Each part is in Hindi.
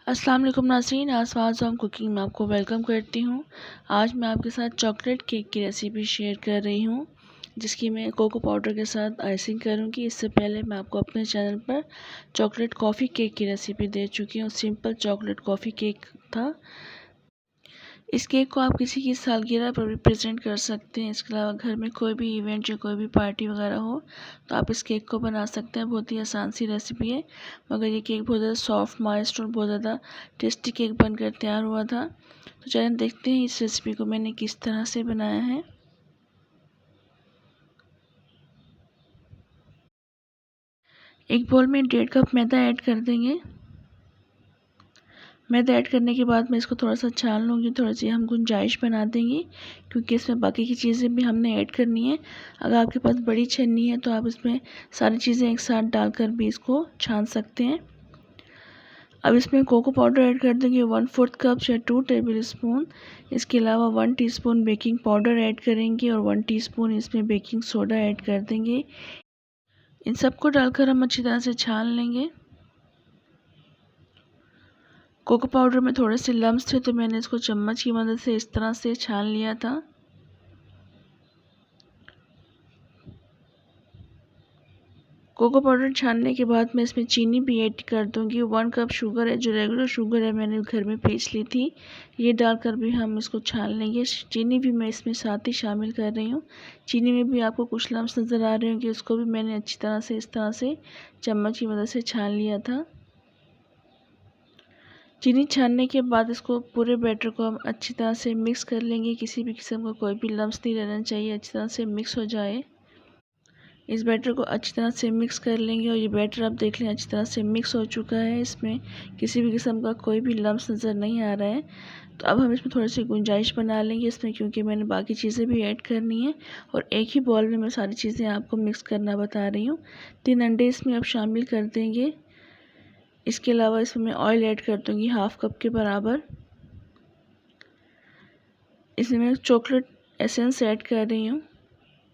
अस्सलाम वालेकुम नाज़रीन, आसवाज़ होम कुकिंग में आपको वेलकम करती हूँ। आज मैं आपके साथ चॉकलेट केक की रेसिपी शेयर कर रही हूँ, जिसकी मैं कोको पाउडर के साथ आइसिंग करूँगी। इससे पहले मैं आपको अपने चैनल पर चॉकलेट कॉफ़ी केक की रेसिपी दे चुकी हूँ। सिंपल चॉकलेट कॉफ़ी केक था। इस केक को आप किसी की सालगिरह पर भी प्रेजेंट कर सकते हैं। इसके अलावा घर में कोई भी इवेंट या कोई भी पार्टी वगैरह हो तो आप इस केक को बना सकते हैं। बहुत ही आसान सी रेसिपी है, मगर ये केक बहुत ज़्यादा सॉफ्ट, मॉइस्ट और बहुत ज़्यादा टेस्टी केक बनकर तैयार हुआ था। तो चलिए देखते हैं इस रेसिपी को मैंने किस तरह से बनाया है। एक बोल में 1.5 कप मैदा ऐड कर देंगे। मैदा ऐड करने के बाद मैं इसको थोड़ा सा छान लूँगी, थोड़ी सी हम गुंजाइश बना देंगे, क्योंकि इसमें बाकी की चीज़ें भी हमने ऐड करनी है। अगर आपके पास बड़ी छन्नी है तो आप इसमें सारी चीज़ें एक साथ डालकर भी इसको छान सकते हैं। अब इसमें कोको पाउडर ऐड कर देंगे 1/4 कप या 2 टेबल स्पून। इसके अलावा 1 टीस्पून बेकिंग पाउडर ऐड करेंगे और 1 टीस्पून इसमें बेकिंग सोडा ऐड कर देंगे। इन सबको डालकर हम अच्छी तरह से छान लेंगे। कोको पाउडर में थोड़े से लम्स थे तो मैंने इसको चम्मच की मदद से इस तरह से छान लिया था। कोको पाउडर छानने के बाद मैं इसमें चीनी भी ऐड कर दूंगी। 1 कप शुगर है, जो रेगुलर शुगर है मैंने घर में पीस ली थी। ये डालकर भी हम इसको छान लेंगे। चीनी भी मैं इसमें साथ ही शामिल कर रही हूँ। चीनी में भी आपको कुछ लम्स नज़र आ रहे होंगे, उसको भी मैंने अच्छी तरह से इस तरह से चम्मच की मदद से छान लिया था। चीनी छानने के बाद इसको पूरे बैटर को हम अच्छी तरह से मिक्स कर लेंगे। किसी भी किस्म का कोई भी लम्स नहीं रहना चाहिए, अच्छी तरह से मिक्स हो जाए। इस बैटर को अच्छी तरह से मिक्स कर लेंगे और ये बैटर आप देख लें अच्छी तरह से मिक्स हो चुका है। इसमें किसी भी किस्म का कोई भी लम्स नज़र नहीं आ रहा है। तो अब हम इसमें थोड़ी सी गुंजाइश बना लेंगे इसमें, क्योंकि मैंने बाकी चीज़ें भी ऐड करनी है और एक ही बॉल में मैं सारी चीज़ें आपको मिक्स करना बता रही हूँ। 3 अंडे इसमें अब शामिल कर देंगे। इसके अलावा इसमें मैं ऑयल ऐड कर दूँगी 1/2 कप के बराबर। इसमें मैं चॉकलेट एसेंस ऐड कर रही हूँ,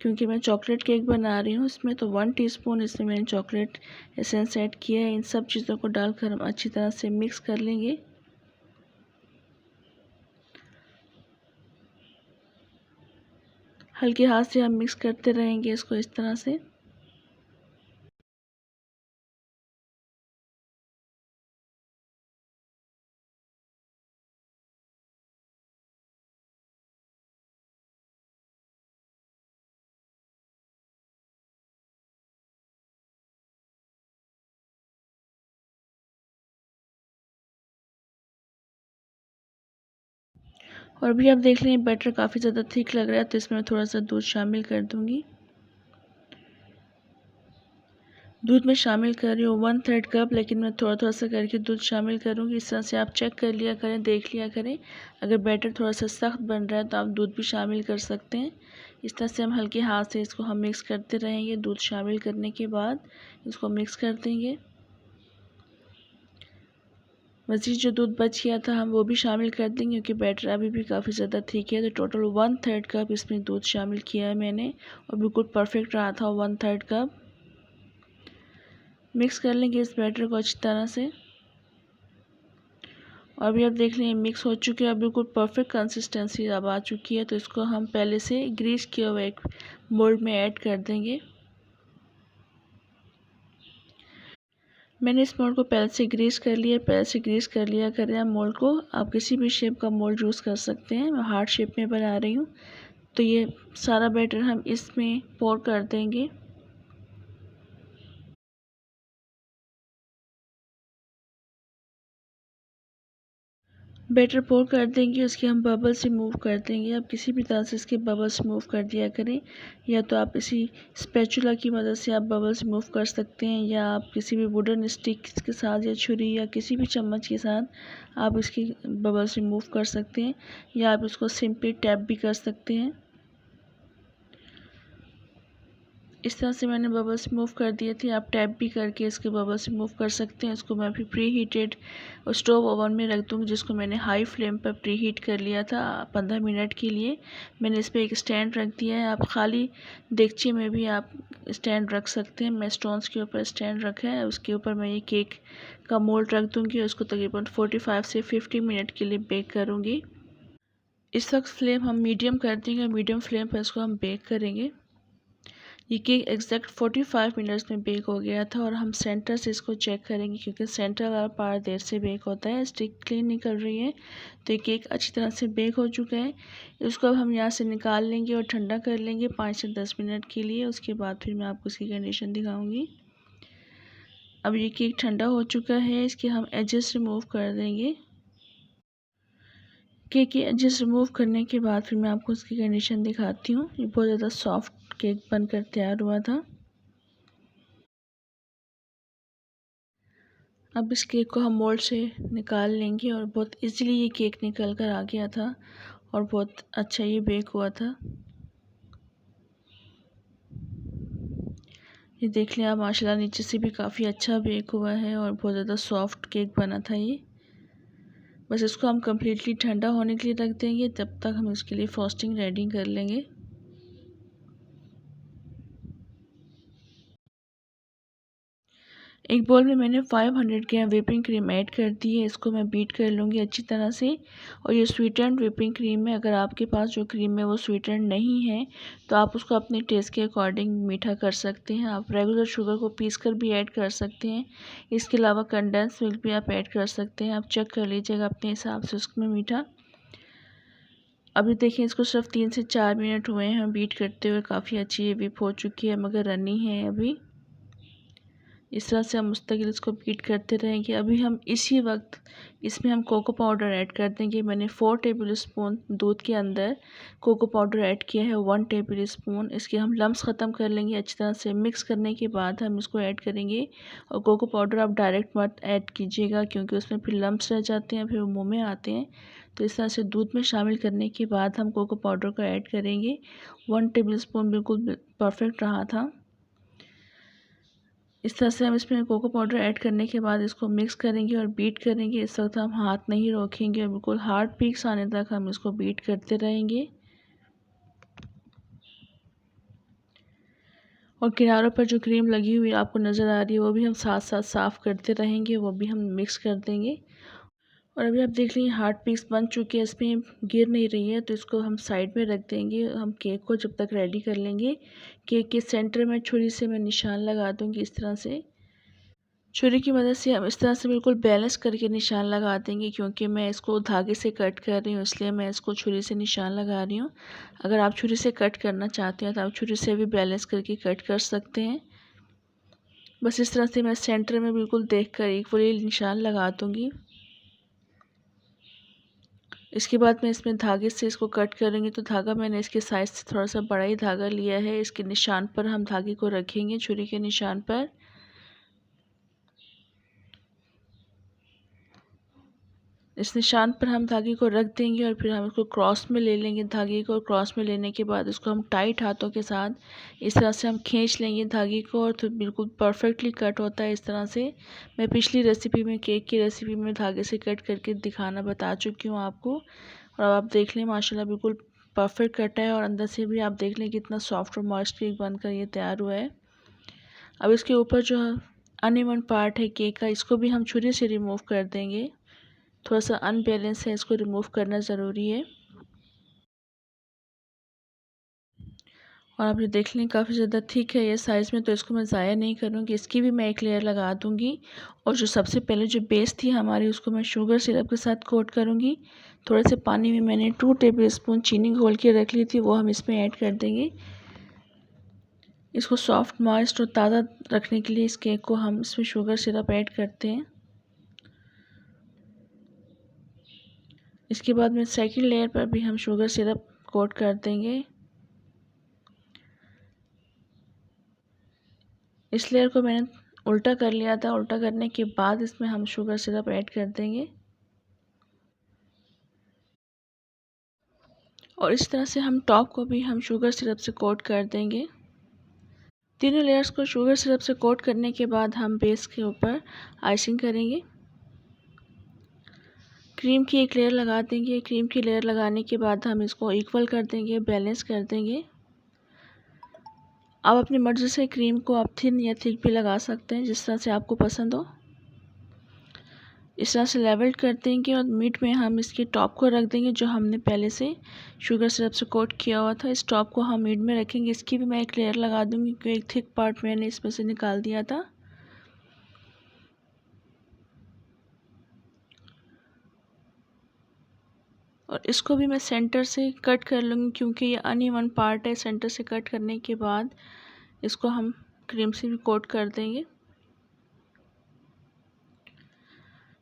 क्योंकि मैं चॉकलेट केक बना रही हूँ इसमें, तो 1 टीस्पून इसमें मैंने चॉकलेट एसेंस ऐड किया है। इन सब चीज़ों को डालकर हम अच्छी तरह से मिक्स कर लेंगे। हल्के हाथ से हम मिक्स करते रहेंगे इसको इस तरह से। और भी आप देख लें बैटर काफ़ी ज़्यादा थिक लग रहा है, तो इसमें मैं थोड़ा सा दूध शामिल कर दूँगी। दूध में शामिल कर रही हूँ 1/3 कप, लेकिन मैं थोड़ा थोड़ा सा करके दूध शामिल करूँगी। इस तरह से आप चेक कर लिया करें, देख लिया करें। अगर बैटर थोड़ा सा सख्त बन रहा है तो आप दूध भी शामिल कर सकते हैं। इस तरह से हम हल्के हाथ से इसको हम मिक्स करते रहेंगे। दूध शामिल करने के बाद इसको मिक्स कर देंगे। मज़ीद जो दूध बच गया था हम वो भी शामिल कर देंगे, क्योंकि बैटर अभी भी काफ़ी ज़्यादा ठीक है। तो टोटल 1/3 कप इसमें दूध शामिल किया है मैंने, और बिल्कुल परफेक्ट रहा था 1/3 कप। मिक्स कर लेंगे इस बैटर को अच्छी तरह से। और अभी आप देख लें मिक्स हो चुके हैं, अब बिल्कुल परफेक्ट कंसिस्टेंसी अब आ चुकी है। तो इसको हम पहले से ग्रीस किया हुआ एक मोल्ड में ऐड कर देंगे। मैंने इस मोल्ड को पहले से ग्रीस कर लिया। पहले से ग्रीस कर लिया करें आप मोल्ड को। आप किसी भी शेप का मोल्ड यूज़ कर सकते हैं। मैं हार्ट शेप में बना रही हूँ। तो ये सारा बैटर हम इसमें पोर कर देंगे। बैटर पोर कर देंगे, उसके हम बबल्स रिमूव कर देंगे। आप किसी भी तरह से इसके बबल्स रिमूव कर दिया करें, या तो आप इसी स्पैचुला की मदद से आप बबल्स रिमूव कर सकते हैं, या आप किसी भी वुडन स्टिक के साथ या छुरी या किसी भी चम्मच के साथ आप इसकी बबल्स रिमूव कर सकते हैं, या आप इसको सिंपली टैप भी कर सकते हैं। इस तरह से मैंने बबल्स रिमूव कर दिए थे। आप टैप भी करके इसके बबल्स रिमूव कर सकते हैं। इसको मैं अभी प्री हीटेड स्टोव ओवन में रख दूँगी, जिसको मैंने हाई फ्लेम पर प्री हीट कर लिया था 15 मिनट के लिए। मैंने इस पर एक स्टैंड रख दिया है। आप खाली देगची में भी आप स्टैंड रख सकते हैं। मैं स्टोन्स के ऊपर स्टैंड रखा है, उसके ऊपर मैं ये केक का मोल्ड रख दूँगी और उसको तकरीबन 45 से 50 मिनट के लिए बेक करूँगी। इस वक्त फ्लेम हम मीडियम कर देंगे, मीडियम फ्लेम पर इसको हम बेक करेंगे। ये केक एग्जैक्ट 45 मिनट्स में बेक हो गया था और हम सेंटर से इसको चेक करेंगे, क्योंकि सेंटर वाला पार्ट देर से बेक होता है। स्टिक क्लीन निकल रही है, तो ये केक अच्छी तरह से बेक हो चुका है। इसको अब हम यहाँ से निकाल लेंगे और ठंडा कर लेंगे 5 से 10 मिनट के लिए। उसके बाद फिर मैं आपको इसकी कंडीशन दिखाऊंगी। अब ये केक ठंडा हो चुका है, इसके हम एजेस रिमूव कर देंगे। केक के एजेस रिमूव करने के बाद फिर मैं आपको इसकी कंडीशन दिखाती हूँ। ये बहुत ज़्यादा सॉफ्ट केक बनकर तैयार हुआ था। अब इस केक को हम मोल्ड से निकाल लेंगे और बहुत इजीली ये केक निकल कर आ गया था और बहुत अच्छा ये बेक हुआ था। ये देख लें आप, माशाल्लाह नीचे से भी काफ़ी अच्छा बेक हुआ है और बहुत ज़्यादा सॉफ्ट केक बना था ये। बस इसको हम कम्प्लीटली ठंडा होने के लिए रख देंगे, तब तक हम इसके लिए फ्रॉस्टिंग रेडी कर लेंगे। एक बोल में मैंने 500 ग्राम व्हिपिंग क्रीम ऐड कर दी है। इसको मैं बीट कर लूँगी अच्छी तरह से। और ये स्वीटेंड व्हिपिंग क्रीम है। अगर आपके पास जो क्रीम है वो स्वीटेंड नहीं है तो आप उसको अपने टेस्ट के अकॉर्डिंग मीठा कर सकते हैं। आप रेगुलर शुगर को पीस कर भी ऐड कर सकते हैं। इसके अलावा कंडेंस मिल्क भी आप ऐड कर सकते हैं। आप चेक कर लीजिएगा अपने हिसाब से उसमें मीठा। अभी देखिए, इसको सिर्फ 3 से 4 मिनट हुए हैं बीट करते हुए। काफ़ी अच्छी ये व्हिप हो चुकी है, मगर रनी है अभी। इस तरह से हम मुस्तकिल इसको बीट करते रहेंगे। अभी हम इसी वक्त इसमें हम कोको पाउडर ऐड कर देंगे। मैंने 4 टेबल स्पून दूध के अंदर कोको पाउडर ऐड किया है, 1 टेबल स्पून। इसके हम लम्स ख़त्म कर लेंगे अच्छी तरह से। मिक्स करने के बाद हम इसको ऐड करेंगे। और कोको पाउडर आप डायरेक्ट मत ऐड कीजिएगा, क्योंकि उसमें फिर लम्स रह जाते हैं, फिर वो मुँह में आते हैं। तो इस तरह से दूध में शामिल करने के बाद हम कोको पाउडर को ऐड करेंगे। 1 टेबल स्पून बिल्कुल परफेक्ट रहा था। इस तरह से हम इसमें कोको पाउडर ऐड करने के बाद इसको मिक्स करेंगे और बीट करेंगे। इस वक्त हम हाथ नहीं रोकेंगे और बिल्कुल हार्ड पीक्स आने तक हम इसको बीट करते रहेंगे। और किनारों पर जो क्रीम लगी हुई आपको नज़र आ रही है वो भी हम साथ साथ साफ़ करते रहेंगे, वो भी हम मिक्स कर देंगे। और अभी आप देख लीजिए हार्ड पीक्स बन चुके हैं, इसमें गिर नहीं रही है, तो इसको हम साइड में रख देंगे। हम केक को जब तक रेडी कर लेंगे। केक के सेंटर में छुरी से मैं निशान लगा दूँगी इस तरह से। छुरी की मदद से हम इस तरह से बिल्कुल बैलेंस करके निशान लगा देंगे, क्योंकि मैं इसको धागे से कट कर रही हूँ, इसलिए मैं इसको छुरी से निशान लगा रही हूँ। अगर आप छुरी से कट करना चाहते हैं तो आप छुरी से भी बैलेंस करके कट कर सकते हैं। बस इस तरह से मैं सेंटर में बिल्कुल देखकर इक्वली निशान लगा दूँगी। इसके बाद मैं इसमें धागे से इसको कट करेंगे, तो धागा मैंने इसके साइज़ से थोड़ा सा बड़ा ही धागा लिया है। इसके निशान पर हम धागे को रखेंगे, छुरी के निशान पर। इस निशान पर हम धागे को रख देंगे और फिर हम इसको क्रॉस में ले लेंगे धागे को। क्रॉस में लेने के बाद इसको हम टाइट हाथों के साथ इस तरह से हम खींच लेंगे धागे को, और तो बिल्कुल परफेक्टली कट होता है इस तरह से। मैं पिछली रेसिपी में, केक की रेसिपी में धागे से कट करके दिखाना बता चुकी हूँ आपको। और अब आप देख लें माशाल्लाह बिल्कुल परफेक्ट कटा है, और अंदर से भी आप देख लें कितना सॉफ्ट और मॉइस्ट केक बनकर ये तैयार हुआ है। अब इसके ऊपर जो अनइवन पार्ट है केक का, इसको भी हम छुरी से रिमूव कर देंगे। थोड़ा सा अनबैलेंस है, इसको रिमूव करना ज़रूरी है। और आप ये देख लें काफ़ी ज़्यादा थिक है ये साइज़ में, तो इसको मैं ज़ाया नहीं करूँगी। इसकी भी मैं एक लेयर लगा दूँगी। और जो सबसे पहले जो बेस थी हमारी, उसको मैं शुगर सिरप के साथ कोट करूँगी। थोड़े से पानी में मैंने 2 टेबल स्पून चीनी घोल के रख ली थी, वो हम इसमें ऐड कर देंगे। इसको सॉफ्ट, मॉइस्ट और ताज़ा रखने के लिए इस केक को हम इसमें शुगर सिरप ऐड करते हैं। इसके बाद में सेकंड लेयर पर भी हम शुगर सिरप कोट कर देंगे। इस लेयर को मैंने उल्टा कर लिया था। उल्टा करने के बाद इसमें हम शुगर सिरप ऐड कर देंगे। और इस तरह से हम टॉप को भी हम शुगर सिरप से कोट कर देंगे। तीनों लेयर्स को शुगर सिरप से कोट करने के बाद हम बेस के ऊपर आइसिंग करेंगे। क्रीम की एक लेयर लगा देंगे। क्रीम की लेयर लगाने के बाद हम इसको इक्वल कर देंगे, बैलेंस कर देंगे। आप अपनी मर्ज़ी से क्रीम को आप थिन या थिक भी लगा सकते हैं, जिस तरह से आपको पसंद हो। इस तरह से लेवल कर देंगे और मिड में हम इसके टॉप को रख देंगे, जो हमने पहले से शुगर सिरप से कोट किया हुआ था। इस टॉप को हम मिड में रखेंगे। इसकी भी मैं एक लेयर लगा दूंगी, क्योंकि एक थिक पार्ट मैंने इसमें से निकाल दिया था। और इसको भी मैं सेंटर से कट कर लूँगी, क्योंकि ये अनइवन पार्ट है। सेंटर से कट करने के बाद इसको हम क्रीम से भी कोट कर देंगे।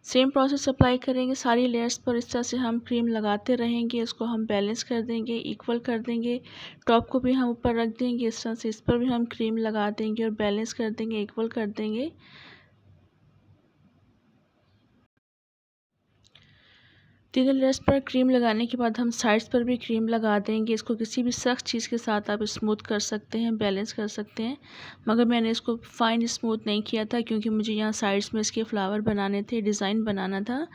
सेम प्रोसेस अप्लाई करेंगे सारी लेयर्स पर। इस तरह से हम क्रीम लगाते रहेंगे। इसको हम बैलेंस कर देंगे, इक्वल कर देंगे। टॉप को भी हम ऊपर रख देंगे। इस तरह से इस पर भी हम क्रीम लगा देंगे और बैलेंस कर देंगे, इक्वल कर देंगे। तीनों लेयर्स पर क्रीम लगाने के बाद हम साइड्स पर भी क्रीम लगा देंगे। इसको किसी भी सख्त चीज़ के साथ आप स्मूथ कर सकते हैं, बैलेंस कर सकते हैं। मगर मैंने इसको फाइन स्मूथ नहीं किया था, क्योंकि मुझे यहाँ साइड्स में इसके फ्लावर बनाने थे, डिज़ाइन बनाना था,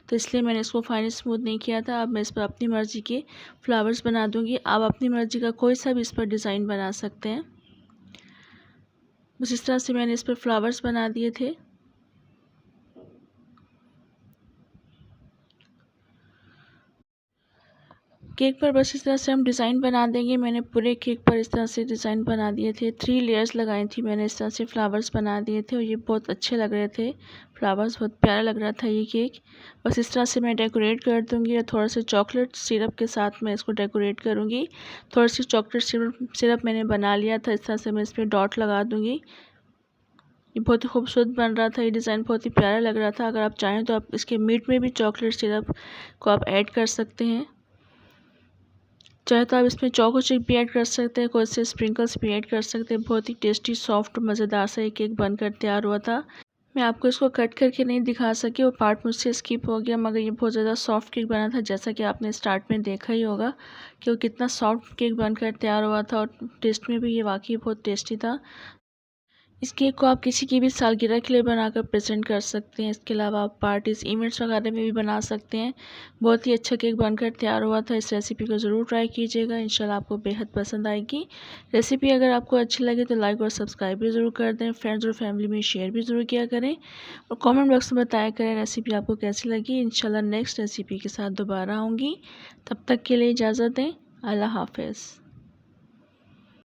तो इसलिए मैंने इसको फाइन स्मूथ नहीं किया था। अब मैं इस पर अपनी मर्ज़ी के फ्लावर्स बना दूँगी। आप अपनी मर्ज़ी का कोई सा भी इस पर डिज़ाइन बना सकते हैं। बस इस तरह से मैंने इस पर फ्लावर्स बना दिए थे। केक पर बस इस तरह से हम डिज़ाइन बना देंगे। मैंने पूरे केक पर इस तरह से डिज़ाइन बना दिए थे। 3 लेयर्स लगाई थी मैंने। इस तरह से फ्लावर्स बना दिए थे और ये बहुत अच्छे लग रहे थे फ्लावर्स, बहुत प्यारा लग रहा था ये केक। बस इस तरह से मैं डेकोरेट कर दूँगी और थोड़ा सा चॉकलेट सिरप के साथ मैं इसको डेकोरेट करूँगी। थोड़ी सी चॉकलेट सिरप मैंने बना लिया था। इस तरह से मैं इस पर डॉट लगा दूँगी। ये बहुत ही खूबसूरत बन रहा था। ये डिज़ाइन बहुत ही प्यारा लग रहा था। अगर आप चाहें तो आप इसके मिड में भी चॉकलेट सिरप को आप ऐड कर सकते हैं। चाहे तो आप इसमें चोको चिप भी ऐड कर सकते हैं, कुछ से स्प्रिंकल्स भी ऐड कर सकते हैं। बहुत ही टेस्टी, सॉफ्ट, मज़ेदार सा ये केक बनकर तैयार हुआ था। मैं आपको इसको कट करके नहीं दिखा सकी, वो पार्ट मुझसे स्किप हो गया। मगर ये बहुत ज़्यादा सॉफ्ट केक बना था, जैसा कि आपने स्टार्ट में देखा ही होगा कि वो कितना सॉफ्ट केक बनकर तैयार हुआ था। और टेस्ट में भी ये वाकई बहुत टेस्टी था। इस केक को आप किसी की भी सालगिरह के लिए बनाकर प्रेजेंट कर सकते हैं। इसके अलावा आप पार्टीज़, इवेंट्स वगैरह में भी बना सकते हैं। बहुत ही अच्छा केक बनकर तैयार हुआ था। इस रेसिपी को ज़रूर ट्राई कीजिएगा, इंशाल्लाह आपको बेहद पसंद आएगी। रेसिपी अगर आपको अच्छी लगे तो लाइक और सब्सक्राइब भी ज़रूर कर दें। फ्रेंड्स और फैमिली में शेयर भी ज़रूर किया करें और कॉमेंट बॉक्स में बताया करें रेसिपी आपको कैसी लगी। इंशाल्लाह नेक्स्ट रेसिपी के साथ दोबारा आऊँगी। तब तक के लिए इजाज़त दें। अल्लाह हाफ़िज़।